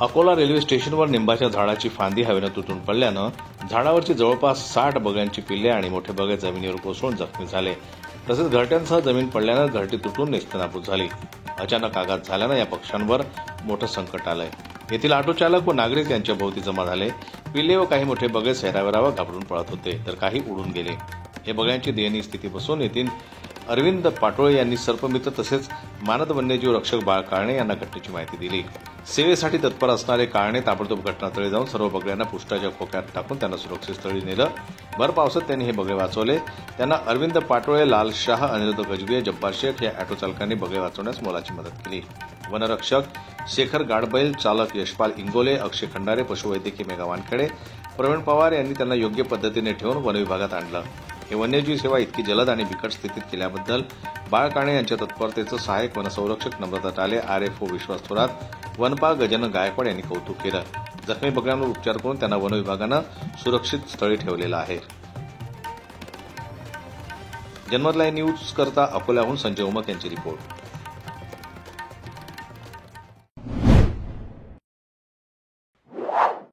Akola railway स्टेशनवर निंबाच्या झाडाची फांदी हवेनं तुटून पडल्यानं झाडावरची जवळपास 60 बगळ्यांची पिल्ले आणि मोठे बगळे जमिनीवर कोसळून जखमी झाले. तसेच घरट्यांसह जमीन पडल्यानं घरटी तुटून नेस्तनाबूत झाली. अचानक आघात झाल्यानं या पक्ष्यांवर मोठं संकट आलंय. येथील ऑटो चालक व नागरिक यांच्या भोवती जमा झाले. पिल्ले व काही मोठे बगळे सैरावैरावर घाबरून पळत होते, तर काही उडून गेले. हे बगळ्यांची दयनीय स्थिती पासून येथील अरविंद पाटोळे यांनी सर्पमित्र तसेच मानद वन्यजीव रक्षक बाळ काळणे यांना घटनेची माहिती दिली. सेवेसाठी तत्पर असणारे काळणे ताबडतोब घटनास्थळी जाऊन सर्व बगळ्यांना पुष्टाच्या खोक्यात टाकून त्यांना सुरक्षित स्थळी नेलं. भर पावसात त्यांनी हे बगळे वाचवले. त्यांना अरविंद पाटोळे, लाल शाह, अनिरुद्ध गजबिये, जब्बार शेख या ऑटो चालकांनी बगळे वाचवण्यास मोलाची मदत केली. वनरक्षक शेखर गाडबैल, चालक यशपाल इंगोले, अक्षय खंडारे, पशुवैद्यकीय मेघा वानखेडे, प्रवीण पवार यांनी त्यांना योग्य पद्धतीने ठेवून वनविभागात आणलं. हे वन्यजीव सेवा इतकी जलद आणि बिकट स्थितीत केल्याबद्दल बाळ काळणे यांच्या तत्परतेचं सहाय्यक वनसंरक्षक नम्रता टाले, आरएफओ विश्वास थोरात, वनपाल गजानन गायकवाड यांनी कौतुक केलं. जखमी बगळ्यांवर उपचार करून त्यांना वनविभागानं सुरक्षित स्थळी ठेवलेलं आहे. जनमत लाईव्ह न्यूज करता अकोल्याहून संजय उमक यांची रिपोर्ट.